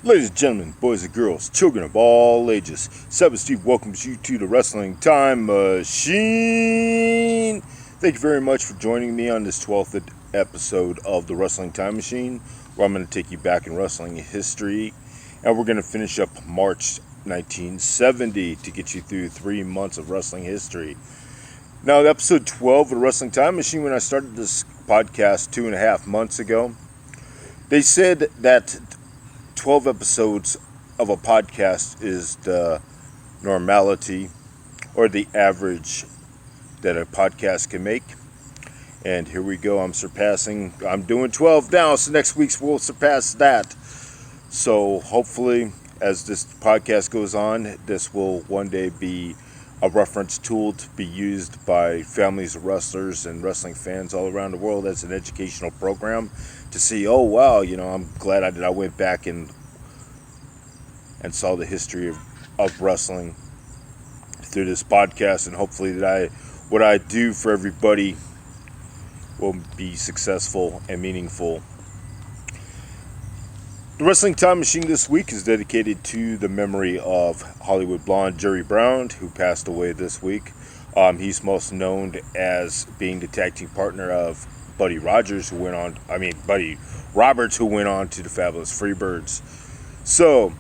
Ladies and gentlemen, boys and girls, children of all ages, Seven Steve welcomes you to the Wrestling Time Machine. Thank you very much for joining me on this 12th episode of the Wrestling Time Machine, where I'm going to take you back in wrestling history, and we're going to finish up March 1970 to get you through 3 months of wrestling history. Now, episode 12 of the Wrestling Time Machine, when I started this podcast 2.5 months ago, they said that 12 episodes of a podcast is the normality or the average that a podcast can make. And here we go. I'm doing 12 now, so next week's we'll surpass that. So hopefully, as this podcast goes on, this will one day be a reference tool to be used by families of wrestlers and wrestling fans all around the world as an educational program to see, oh wow, I'm glad I went back and saw the history of wrestling through this podcast, and hopefully that what I do for everybody will be successful and meaningful. The Wrestling Time Machine this week is dedicated to the memory of Hollywood Blonde Jerry Brown, who passed away this week. He's most known as being the tag team partner of Buddy Roberts, who went on to the Fabulous Freebirds. So,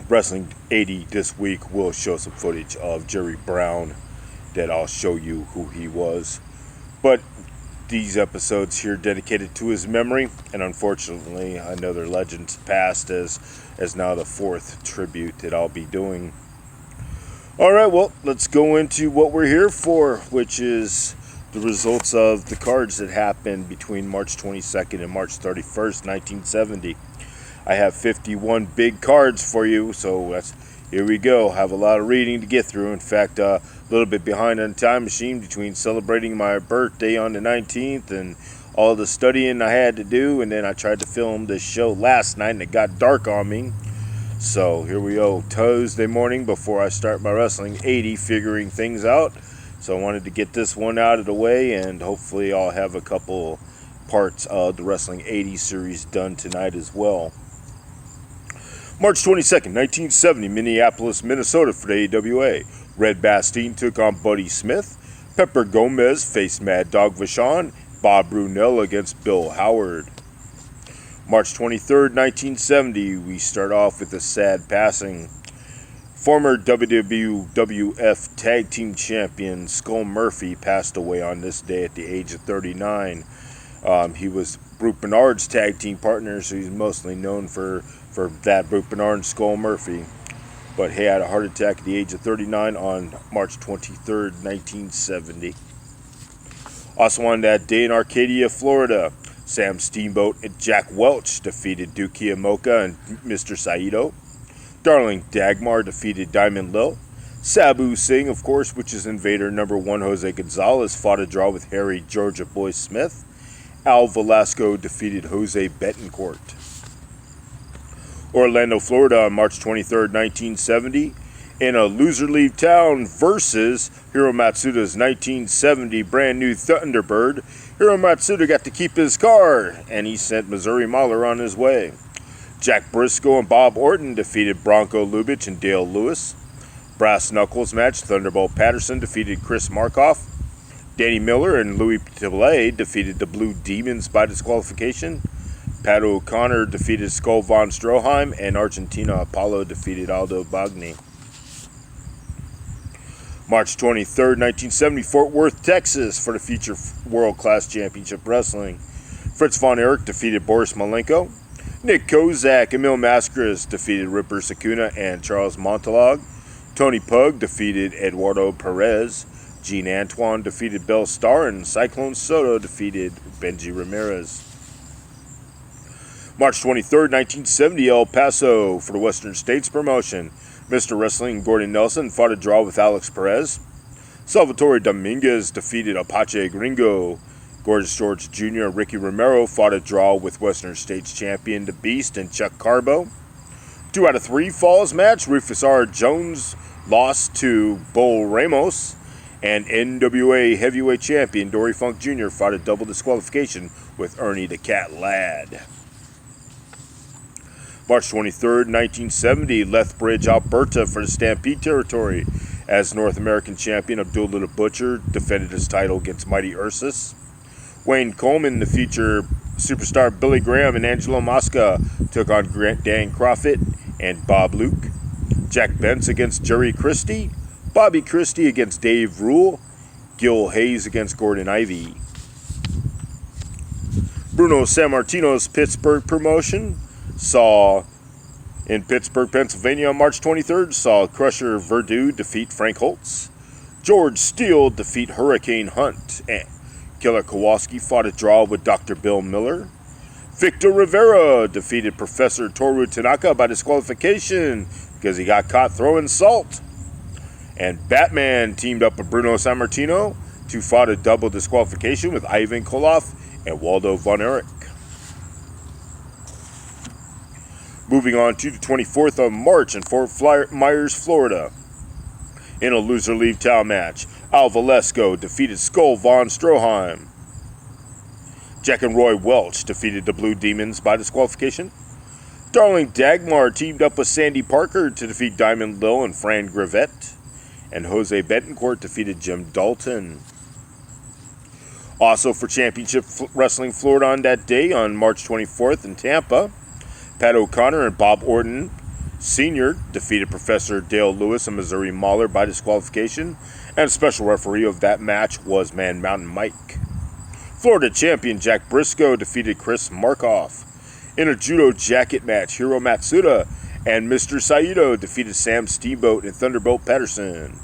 Wrestling 80 this week will show some footage of Jerry Brown that I'll show you who he was. But these episodes here dedicated to his memory, and unfortunately another legend's passed as now the 4th tribute that I'll be doing. Alright, well, let's go into what we're here for, which is the results of the cards that happened between March 22nd and March 31st, 1970. I have 51 big cards for you, so here we go. I have a lot of reading to get through. In fact, a little bit behind on Time Machine between celebrating my birthday on the 19th and all the studying I had to do, and then I tried to film this show last night and it got dark on me. So here we go, Tuesday morning before I start my Wrestling 80, figuring things out. So I wanted to get this one out of the way, and hopefully I'll have a couple parts of the Wrestling 80 series done tonight as well. March 22nd, 1970, Minneapolis, Minnesota for the AWA. Red Bastien took on Buddy Smith. Pepper Gomez faced Mad Dog Vachon. Bob Brunel against Bill Howard. March 23rd, 1970, we start off with a sad passing. Former WWF Tag Team Champion Skull Murphy passed away on this day at the age of 39. He was Brute Bernard's tag team partner, so he's mostly known for that, Brute Bernard and Skull Murphy. But he had a heart attack at the age of 39 on March 23rd, 1970. Also on that day in Arcadia, Florida, Sam Steamboat and Jack Welch defeated Duke Iomoka and Mr. Saito. Darling Dagmar defeated Diamond Lil. Sabu Singh, of course, which is Invader number 1, Jose Gonzalez, fought a draw with Harry Georgia Boy Smith. Al Velasco defeated Jose Betancourt. Orlando, Florida on March 23rd, 1970, in a loser leave town versus Hiro Matsuda's 1970 brand new Thunderbird. Hiro Matsuda got to keep his car, and he sent Missouri Mahler on his way. Jack Briscoe and Bob Orton defeated Bronco Lubitsch and Dale Lewis. Brass Knuckles match, Thunderbolt Patterson defeated Chris Markoff. Danny Miller and Louis Tilley defeated the Blue Demons by disqualification. Pat O'Connor defeated Skull von Stroheim, and Argentina Apollo defeated Aldo Bagni. March 23rd, 1970, Fort Worth, Texas for the Future World Class Championship Wrestling. Fritz von Erich defeated Boris Malenko. Nick Kozak, Emil Mascaras defeated Ripper Sakuna and Charles Montalag. Tony Pug defeated Eduardo Perez. Gene Antoine defeated Bell Starr, and Cyclone Soto defeated Benji Ramirez. March 23rd, 1970, El Paso for the Western States promotion. Mr. Wrestling Gordon Nelson fought a draw with Alex Perez. Salvatore Dominguez defeated Apache Gringo. Gorgeous George Jr. and Ricky Romero fought a draw with Western States champion The Beast and Chuck Carbo. 2 out of 3 falls match, Rufus R. Jones lost to Bull Ramos. And NWA Heavyweight Champion Dory Funk Jr. fought a double disqualification with Ernie the Cat Ladd. March 23rd, 1970, Lethbridge, Alberta for the Stampede territory. As North American champion, Abdullah the Butcher defended his title against Mighty Ursus. Wayne Coleman, the future superstar Billy Graham and Angelo Mosca took on Dan Crawford and Bob Luke. Jack Bentz against Jerry Christie. Bobby Christie against Dave Rule. Gil Hayes against Gordon Ivy. Bruno Sammartino's Pittsburgh promotion saw in Pittsburgh, Pennsylvania on March 23rd, saw Crusher Verdue defeat Frank Holtz. George Steele defeat Hurricane Hunt. And Killer Kowalski fought a draw with Dr. Bill Miller. Victor Rivera defeated Professor Toru Tanaka by disqualification because he got caught throwing salt. And Batman teamed up with Bruno Sammartino to fight a double disqualification with Ivan Koloff and Waldo Von Erich. Moving on to the 24th of March in Fort Myers, Florida. In a loser leave towel match, Al Valesco defeated Skull von Stroheim. Jack and Roy Welch defeated the Blue Demons by disqualification. Darling Dagmar teamed up with Sandy Parker to defeat Diamond Lil and Fran Gravette. And Jose Betancourt defeated Jim Dalton. Also for Championship Wrestling Florida on that day, on March 24th in Tampa, Pat O'Connor and Bob Orton Sr. defeated Professor Dale Lewis and Missouri Mahler by disqualification, and special referee of that match was Man Mountain Mike. Florida champion Jack Briscoe defeated Chris Markoff. In a judo jacket match, Hiro Matsuda and Mr. Saito defeated Sam Steamboat and Thunderbolt Patterson.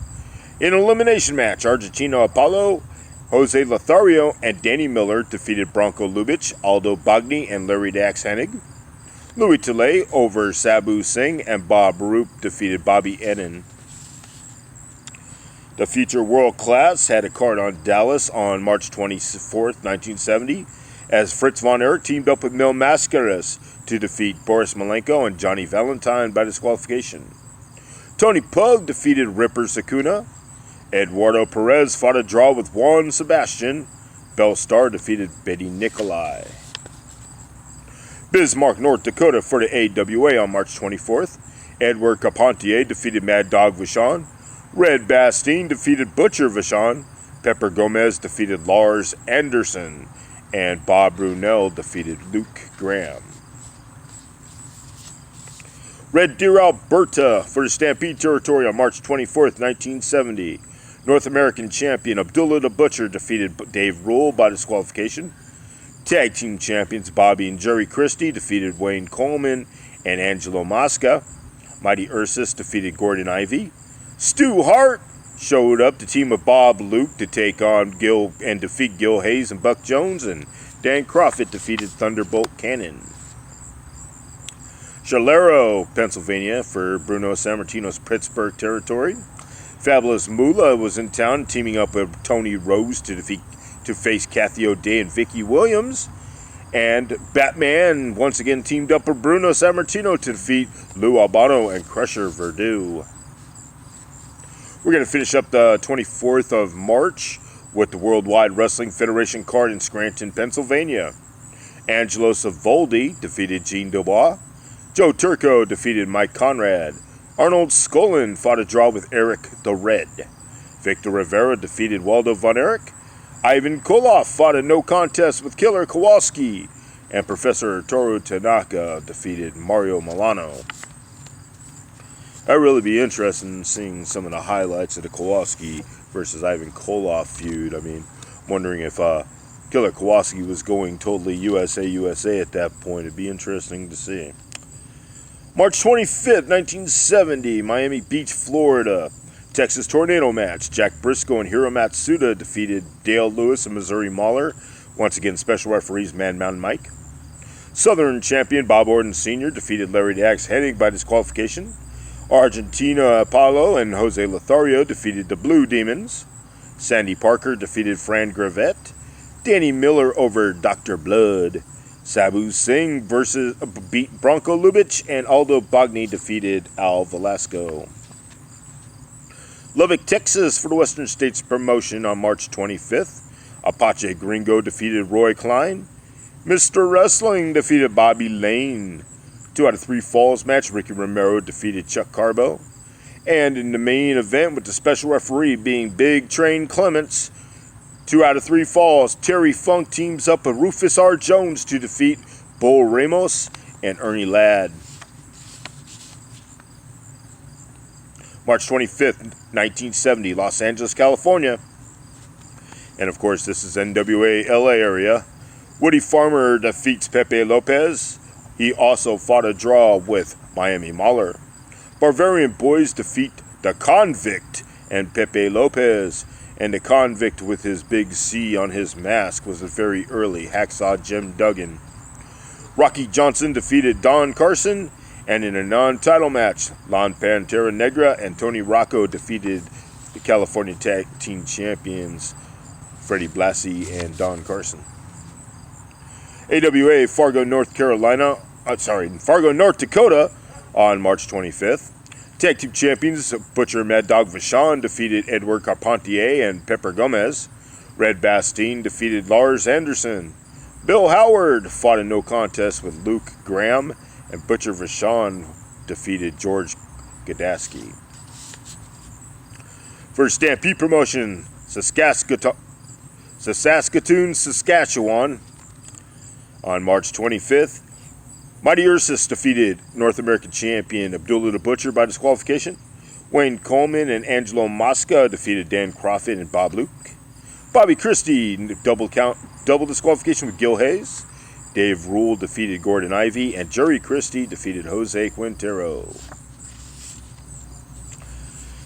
In an elimination match, Argentino Apollo, Jose Lothario, and Danny Miller defeated Bronco Lubitsch, Aldo Bagni, and Larry Dax Hennig. Louis Tilley over Sabu Singh and Bob Roop defeated Bobby Ennen. The Future World Class had a card on Dallas on March 24th, 1970, as Fritz Von Erich teamed up with Mil Mascaras to defeat Boris Malenko and Johnny Valentine by disqualification. Tony Pug defeated Ripper Sakuna. Eduardo Perez fought a draw with Juan Sebastian. Belle Starr defeated Betty Nikolai. Bismarck, North Dakota for the AWA on March 24th. Edward Carpentier defeated Mad Dog Vachon. Red Bastien defeated Butcher Vachon. Pepper Gomez defeated Lars Anderson. And Bob Brunel defeated Luke Graham. Red Deer, Alberta for the Stampede territory on March 24th, 1970. North American champion Abdullah the Butcher defeated Dave Rule by disqualification. Tag team champions Bobby and Jerry Christie defeated Wayne Coleman and Angelo Mosca. Mighty Ursus defeated Gordon Ivy. Stu Hart showed up to team with Bob Luke to take on Gil and defeat Gil Hayes and Buck Jones, and Dan Crawford defeated Thunderbolt Cannon. Chalero, Pennsylvania for Bruno Sammartino's Pittsburgh territory. Fabulous Moolah was in town teaming up with Tony Rose to face Kathy O'Day and Vicky Williams. And Batman once again teamed up with Bruno Sammartino to defeat Lou Albano and Crusher Verdue. We're going to finish up the 24th of March with the Worldwide Wrestling Federation card in Scranton, Pennsylvania. Angelo Savoldi defeated Gene Dubois. Joe Turco defeated Mike Conrad. Arnold Skolin fought a draw with Eric the Red. Victor Rivera defeated Waldo Von Erich. Ivan Koloff fought a no contest with Killer Kowalski. And Professor Toru Tanaka defeated Mario Milano. I'd really be interested in seeing some of the highlights of the Kowalski versus Ivan Koloff feud. I mean, wondering if Killer Kowalski was going totally USA at that point. It'd be interesting to see. March 25th, 1970, Miami Beach, Florida. Texas Tornado match. Jack Briscoe and Hiro Matsuda defeated Dale Lewis and Missouri Mahler. Once again, special referees Man Mountain Mike. Southern champion Bob Orton Sr. defeated Larry Dax Hennig by disqualification. Argentina Apollo and Jose Lothario defeated the Blue Demons. Sandy Parker defeated Fran Gravette. Danny Miller over Dr. Blood. Sabu Singh beat Bronco Lubitsch, and Aldo Bagni defeated Al Velasco. Lubbock, Texas for the Western States promotion on March 25th. Apache Gringo defeated Roy Klein. Mr. Wrestling defeated Bobby Lane. 2 out of 3 falls match, Ricky Romero defeated Chuck Carbo. And in the main event, with the special referee being Big Train Clements, 2 out of 3 falls, Terry Funk teams up with Rufus R. Jones to defeat Bull Ramos and Ernie Ladd. March 25th, 1970, Los Angeles, California. And of course, this is NWA LA area. Woody Farmer defeats Pepe Lopez. He also fought a draw with Miami Mauler. Barbarian Boys defeat the Convict and Pepe Lopez. And the Convict with his big C on his mask was a very early Hacksaw Jim Duggan. Rocky Johnson defeated Don Carson. And in a non-title match, La Pantera Negra and Tony Rocco defeated the California Tag Team Champions, Freddie Blassie and Don Carson. AWA Fargo, North Dakota on March 25th. Tag Team Champions Butcher Mad Dog Vachon defeated Edward Carpentier and Pepper Gomez. Red Bastien defeated Lars Anderson. Bill Howard fought a no contest with Luke Graham, and Butcher Vachon defeated George Gadaski. For Stampede Promotion, Saskatoon, Saskatchewan, on March 25th, Mighty Ursus defeated North American Champion Abdullah the Butcher by disqualification. Wayne Coleman and Angelo Mosca defeated Dan Crawford and Bob Luke. Bobby Christie double disqualification with Gil Hayes. Dave Rule defeated Gordon Ivy, and Jerry Christie defeated Jose Quintero.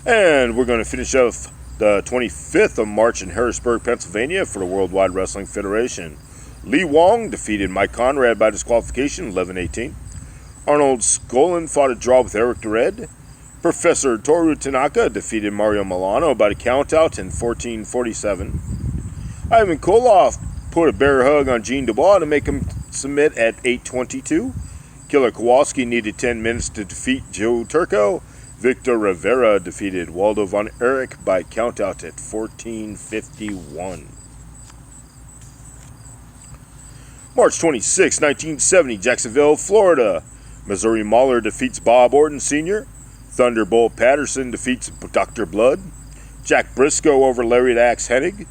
And we're going to finish off the 25th of March in Harrisburg, Pennsylvania for the Worldwide Wrestling Federation. Lee Wong defeated Mike Conrad by disqualification, 11-18. Arnold Skolin fought a draw with Eric DeRed. Professor Toru Tanaka defeated Mario Milano by the countout in 14-47. Ivan Koloff put a bear hug on Gene Dubois to make him submit at 8:22. Killer Kowalski needed 10 minutes to defeat Joe Turco. Victor Rivera defeated Waldo Von Erich by countout at 14:51. March 26, 1970, Jacksonville, Florida. Missouri Mauler defeats Bob Orton Sr. Thunderbolt Patterson defeats Dr. Blood. Jack Briscoe over Larry the Axe Hennig.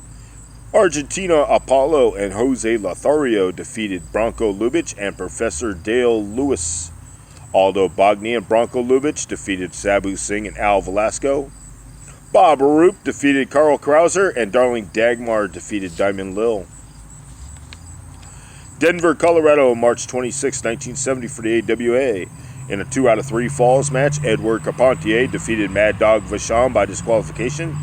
Argentina Apollo and Jose Lothario defeated Bronco Lubitsch and Professor Dale Lewis. Aldo Bogny and Bronco Lubitsch defeated Sabu Singh and Al Velasco. Bob Arup defeated Carl Krauser, and Darling Dagmar defeated Diamond Lil. Denver, Colorado, March 26, 1970 for the AWA. In a 2 out of 3 falls match, Edward Carpentier defeated Mad Dog Vachon by disqualification.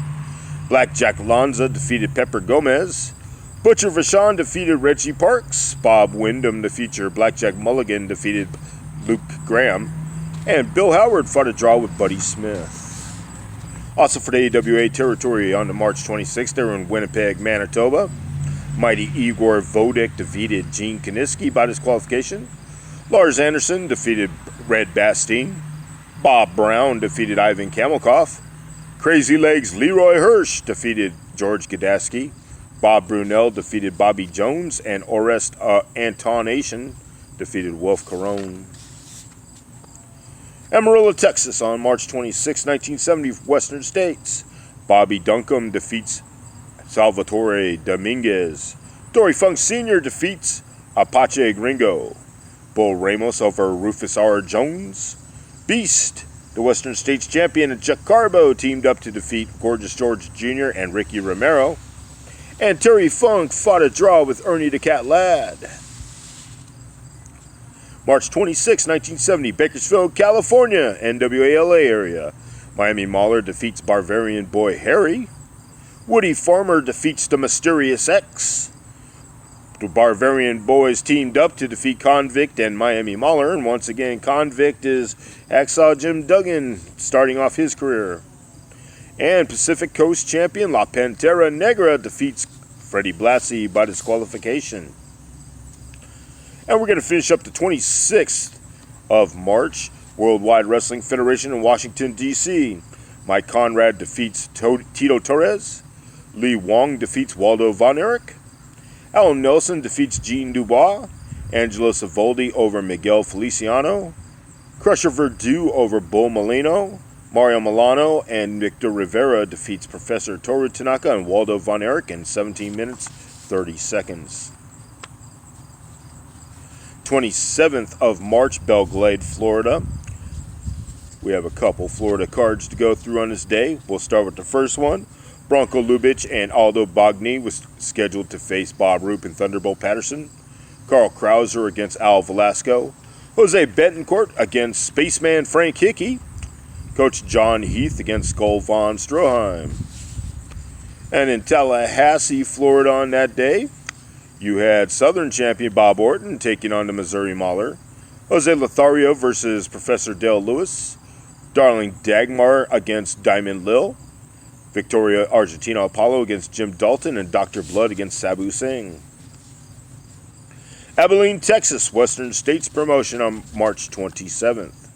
Blackjack Lanza defeated Pepper Gomez. Butcher Vachon defeated Reggie Parks. Bob Windham, the future Blackjack Mulligan, defeated Luke Graham. And Bill Howard fought a draw with Buddy Smith. Also for the AWA territory on the March 26th, they were in Winnipeg, Manitoba. Mighty Igor Vodek defeated Gene Kaniski by disqualification. Lars Anderson defeated Red Bastien. Bob Brown defeated Ivan Kamelkoff. Crazy Legs Leroy Hirsch defeated George Gadaski. Bob Brunel defeated Bobby Jones, and Orest Antonation defeated Wolf Carone. Amarillo, Texas on March 26, 1970, Western States. Bobby Duncombe defeats Salvatore Dominguez. Dory Funk Sr. defeats Apache Gringo. Bull Ramos over Rufus R. Jones. Beast, the Western States champion, and Chuck Carbo teamed up to defeat Gorgeous George Jr. and Ricky Romero. And Terry Funk fought a draw with Ernie the Cat Ladd. March 26, 1970, Bakersfield, California, NWALA area. Miami Mauler defeats Barbarian Boy Harry. Woody Farmer defeats the Mysterious X. The Barbarian Boys teamed up to defeat Convict and Miami Mauler, and once again, Convict is Hacksaw Jim Duggan starting off his career. And Pacific Coast champion La Pantera Negra defeats Freddie Blassie by disqualification. And we're going to finish up the 26th of March, Worldwide Wrestling Federation in Washington, D.C. Mike Conrad defeats Tito Torres. Lee Wong defeats Waldo Von Erich. Alan Nelson defeats Gene Dubois. Angelo Savoldi over Miguel Feliciano. Crusher Verdue over Bull Molino. Mario Milano and Victor Rivera defeats Professor Toru Tanaka and Waldo Von Erich in 17 minutes, 30 seconds. 27th of March, Belle Glade, Florida. We have a couple Florida cards to go through on this day. We'll start with the first one. Bronco Lubitsch and Aldo Bagni was scheduled to face Bob Roop and Thunderbolt Patterson. Carl Krauser against Al Velasco. Jose Betancourt against Spaceman Frank Hickey. Coach John Heath against Skull von Stroheim. And in Tallahassee, Florida on that day, you had Southern champion Bob Orton taking on the Missouri Mauler. Jose Lothario versus Professor Dale Lewis. Darling Dagmar against Diamond Lil. Victoria Argentina Apollo against Jim Dalton, and Dr. Blood against Sabu Singh. Abilene, Texas, Western States promotion on March 27th.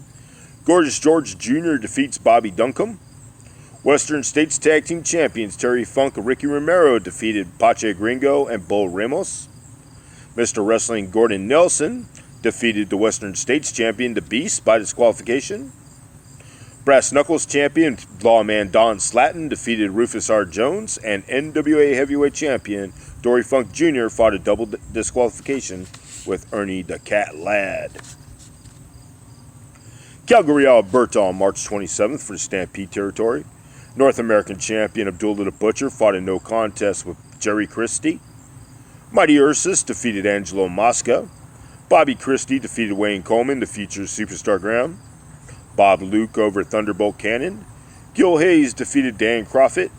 Gorgeous George Jr. defeats Bobby Duncombe. Western States Tag Team Champions Terry Funk and Ricky Romero defeated Pache Gringo and Bull Ramos. Mr. Wrestling Gordon Nelson defeated the Western States Champion The Beast by disqualification. Brass Knuckles Champion Lawman Don Slatton defeated Rufus R. Jones, and NWA Heavyweight Champion Dory Funk Jr. fought a double disqualification with Ernie the Cat Ladd. Calgary, Alberta on March 27th for the Stampede territory. North American Champion Abdullah the Butcher fought a no contest with Jerry Christie. Mighty Ursus defeated Angelo Mosca. Bobby Christie defeated Wayne Coleman to feature Superstar Graham. Bob Luke over Thunderbolt Cannon. Gil Hayes defeated Dan Crawford.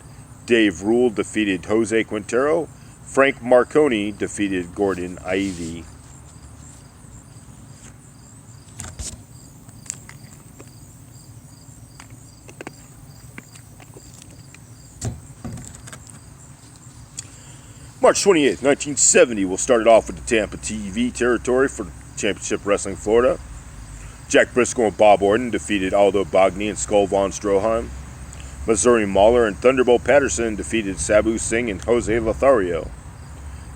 Dave Rule defeated Jose Quintero. Frank Marconi defeated Gordon Ivy. March 28th, 1970, we'll start it off with the Tampa TV territory for Championship Wrestling Florida. Jack Briscoe and Bob Orton defeated Aldo Bagni and Skull von Stroheim. Missouri Mauler and Thunderbolt Patterson defeated Sabu Singh and Jose Lothario.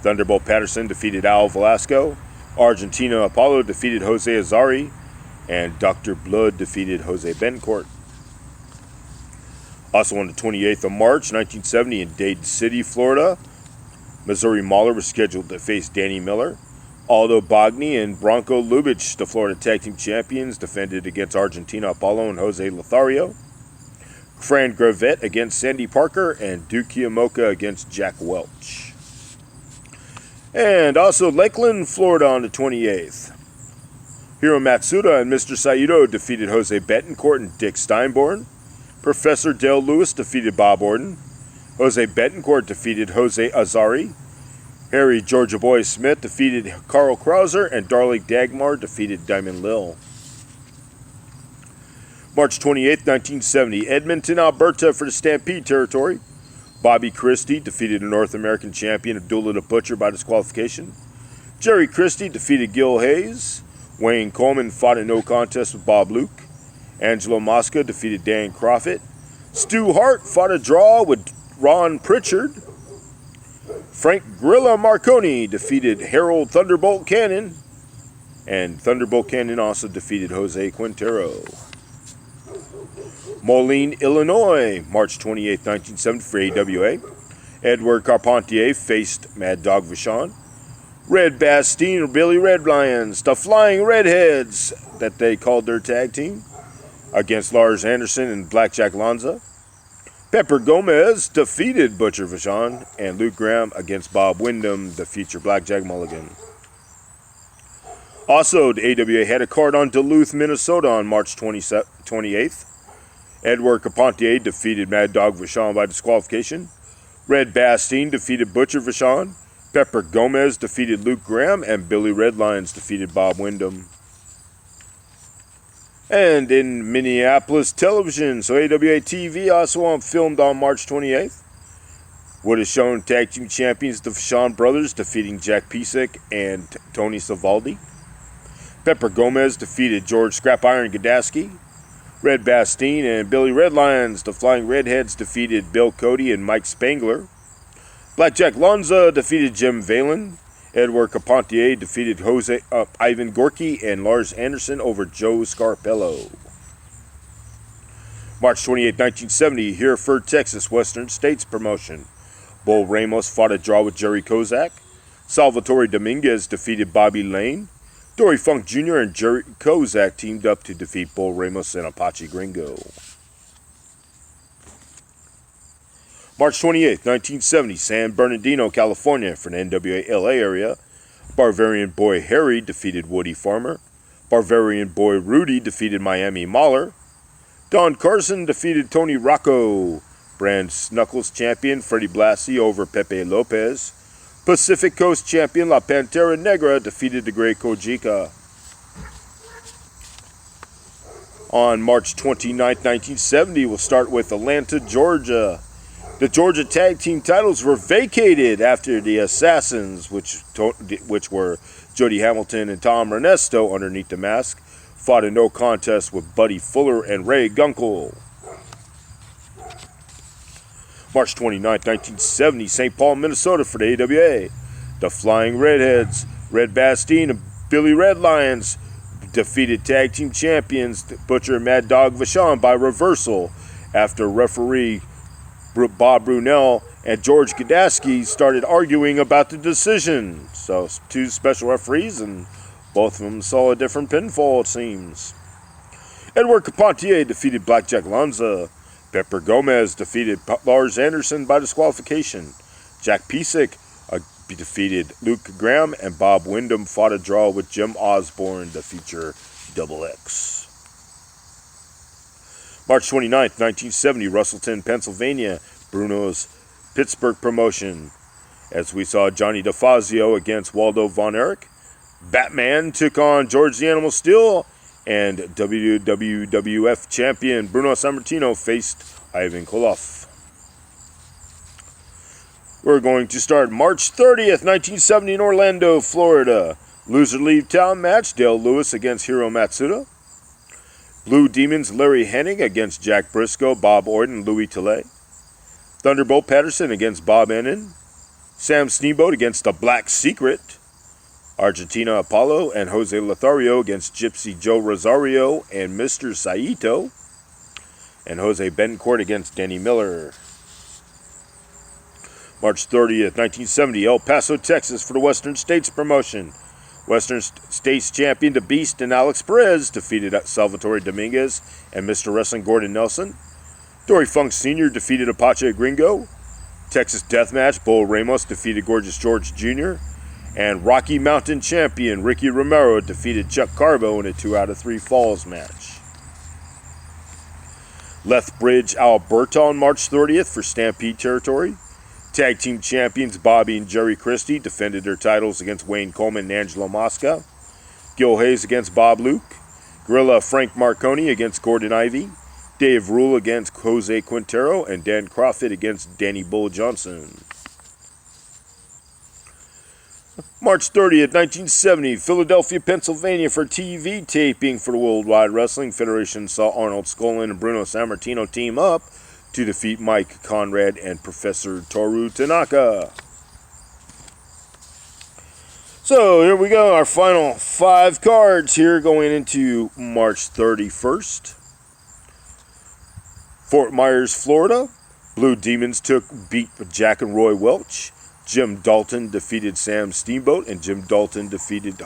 Thunderbolt Patterson defeated Al Velasco. Argentina Apollo defeated Jose Azari. And Dr. Blood defeated Jose Betancourt. Also on the 28th of March, 1970, in Dade City, Florida, Missouri Mauler was scheduled to face Danny Miller. Aldo Bagni and Bronco Lubitsch, the Florida Tag Team Champions, defended against Argentina Apollo and Jose Lothario. Fran Gravette against Sandy Parker, and Duke Kiyomoka against Jack Welch. And also Lakeland, Florida on the 28th. Hiro Matsuda and Mr. Saito defeated Jose Betancourt and Dick Steinborn. Professor Dale Lewis defeated Bob Orton. Jose Betancourt defeated Jose Azari. Harry Georgia Boy Smith defeated Carl Krauser, and Darling Dagmar defeated Diamond Lil. March 28, 1970, Edmonton, Alberta for the Stampede territory. Bobby Christie defeated the North American Champion Abdullah the Butcher by disqualification. Jerry Christie defeated Gil Hayes. Wayne Coleman fought a no contest with Bob Luke. Angelo Mosca defeated Dan Crawford. Stu Hart fought a draw with Ron Pritchard. Frank Gorilla Marconi defeated Harold Thunderbolt Cannon. And Thunderbolt Cannon also defeated Jose Quintero. Moline, Illinois, March 28, 1970 for AWA. Edward Carpentier faced Mad Dog Vachon. Red Bastien or Billy Red Lions, the Flying Redheads that they called their tag team, against Lars Anderson and Blackjack Lanza. Pepper Gomez defeated Butcher Vachon, and Luke Graham against Bob Windham, the future Blackjack Mulligan. Also, the AWA had a card on Duluth, Minnesota on March 28th. Edward Carpentier defeated Mad Dog Vachon by disqualification. Red Bastien defeated Butcher Vachon. Pepper Gomez defeated Luke Graham, and Billy Red Lions defeated Bob Windham. And in Minneapolis television, so AWA TV also filmed on March 28th. Would have shown Tag Team Champions the Vachon Brothers defeating Jack Pisak and Tony Savaldi. Pepper Gomez defeated George Scrap Iron Gadaski. Red Bastien and Billy Red Lions, the Flying Redheads, defeated Bill Cody and Mike Spangler. Blackjack Lanza defeated Jim Valen. Edward Carpentier defeated Ivan Gorky and Lars Anderson over Joe Scarpello. March 28, 1970, Hereford, Texas, Western States promotion. Bull Ramos fought a draw with Jerry Kozak. Salvatore Dominguez defeated Bobby Lane. Dory Funk Jr. and Jerry Kozak teamed up to defeat Bull Ramos and Apache Gringo. March 28, 1970, San Bernardino, California, for the NWA LA area. Bavarian Boy Harry defeated Woody Farmer. Bavarian Boy Rudy defeated Miami Mahler. Don Carson defeated Tony Rocco. Brand Knuckles champion Freddie Blassie over Pepe Lopez. Pacific Coast champion La Pantera Negra defeated the Great Kojika. On March 29, 1970, we'll start with Atlanta, Georgia. The Georgia Tag Team titles were vacated after the Assassins, which were Jody Hamilton and Tom Ernesto underneath the mask, fought a no contest with Buddy Fuller and Ray Gunkel. March 29, 1970, St. Paul, Minnesota for the AWA. The Flying Redheads, Red Bastien and Billy Red Lions defeated tag team champions Butcher and Mad Dog Vachon by reversal after referee Bob Brunel and George Gadaski started arguing about the decision. So, two special referees, and both of them saw a different pinfall, it seems. Edward Carpentier defeated Blackjack Lanza. Pepper Gomez defeated Lars Anderson by disqualification. Jack Piesick defeated Luke Graham, and Bob Windham fought a draw with Jim Osborne to feature Double X. March 29, 1970, Russellton, Pennsylvania, Bruno's Pittsburgh promotion. As we saw Johnny DeFazio against Waldo Von Erich. Batman took on George the Animal Steel, and WWF champion Bruno Sammartino faced Ivan Koloff. We're going to start March 30th, 1970 in Orlando, Florida. Loser Leave Town match, Dale Lewis against Hiro Matsuda. Blue Demons, Larry Hennig against Jack Briscoe, Bob Orton, Louis Tilley. Thunderbolt Patterson against Bob Ennin. Sam Steamboat against The Black Secret. Argentina Apollo and Jose Lothario against Gypsy Joe Rosario and Mr. Saito. And Jose Betancourt against Denny Miller. March 30th, 1970, El Paso, Texas for the Western States promotion. Western States champion The Beast and Alex Perez defeated Salvatore Dominguez and Mr. Wrestling Gordon Nelson. Dory Funk Sr. defeated Apache Gringo. Texas Deathmatch, Bull Ramos defeated Gorgeous George Jr. And Rocky Mountain champion Ricky Romero defeated Chuck Carbo in a 2 out of 3 falls match. Lethbridge, Alberta on March 30th for Stampede territory. Tag team champions Bobby and Jerry Christie defended their titles against Wayne Coleman and Angelo Mosca. Gil Hayes against Bob Luke. Gorilla Frank Marconi against Gordon Ivy. Dave Rule against Jose Quintero, and Dan Crawford against Danny Bull Johnson. March 30th, 1970, Philadelphia, Pennsylvania for TV taping for the Worldwide Wrestling Federation saw Arnold Skolin and Bruno Sammartino team up to defeat Mike Conrad and Professor Toru Tanaka. So here we go, our final 5 cards here going into March 31st. Fort Myers, Florida. Blue Demons beat Jack and Roy Welch. Jim Dalton defeated Sam Steamboat, and Jim Dalton defeated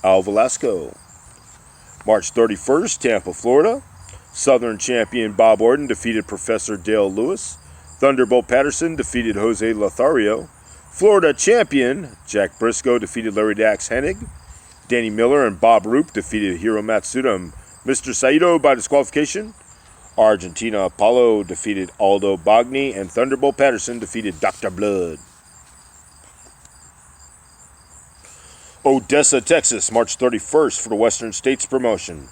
Al Velasco. March 31st, Tampa, Florida. Southern champion Bob Orton defeated Professor Dale Lewis. Thunderbolt Patterson defeated Jose Lothario. Florida champion Jack Briscoe defeated Larry Dax Hennig. Danny Miller and Bob Roop defeated Hiro Matsuda and Mr. Saito by disqualification. Argentina Apollo defeated Aldo Bagni, and Thunderbolt Patterson defeated Dr. Blood. Odessa, Texas, March 31st for the Western States promotion.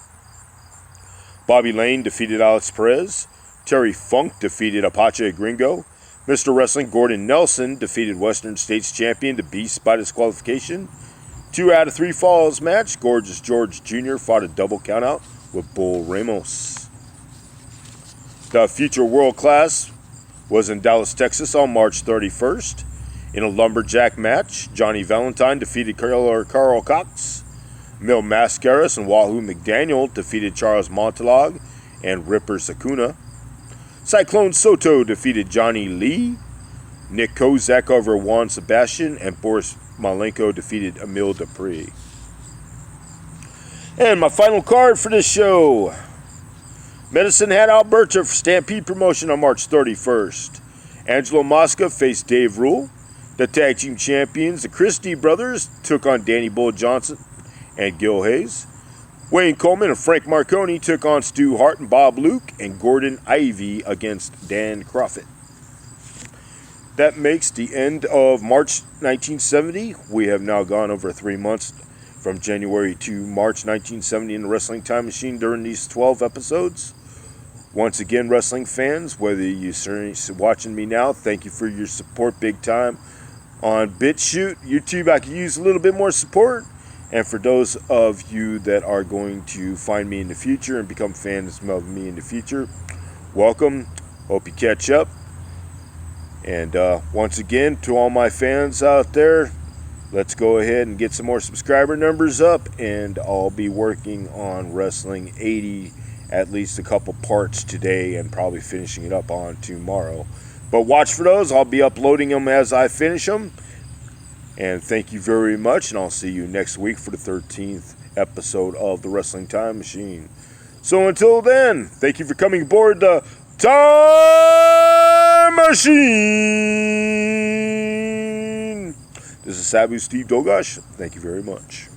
Bobby Lane defeated Alex Perez. Terry Funk defeated Apache Gringo. Mr. Wrestling Gordon Nelson defeated Western States champion The Beast by disqualification. 2 out of 3 falls match, Gorgeous George Jr. fought a double countout with Bull Ramos. The Future World Class was in Dallas, Texas on March 31st. In a lumberjack match, Johnny Valentine defeated Killer Carl Cox. Mil Mascaras and Wahoo McDaniel defeated Charles Montalog and Ripper Sakuna. Cyclone Soto defeated Johnny Lee. Nick Kozak over Juan Sebastian, and Boris Malenko defeated Emil Dupree. And my final card for this show. Medicine Hat Alberta for Stampede Promotion on March 31st. Angelo Mosca faced Dave Rule. The tag team champions, the Christie brothers, took on Danny Bull Johnson and Gil Hayes. Wayne Coleman and Frank Marconi took on Stu Hart and Bob Luke, and Gordon Ivy against Dan Crawford. That makes the end of March 1970. We have now gone over 3 months from January to March 1970 in the Wrestling Time Machine during these 12 episodes. Once again, wrestling fans, whether you're watching me now, thank you for your support big time on BitChute. YouTube, I could use a little bit more support. And for those of you that are going to find me in the future and become fans of me in the future, welcome. Hope you catch up. And once again, to all my fans out there, let's go ahead and get some more subscriber numbers up, and I'll be working on Wrestling 80, at least a couple parts today, and probably finishing it up on tomorrow. But watch for those. I'll be uploading them as I finish them. And thank you very much, and I'll see you next week for the 13th episode of the Wrestling Time Machine. So until then, thank you for coming aboard the Time Machine. This is Sabu Steve Dogash. Thank you very much.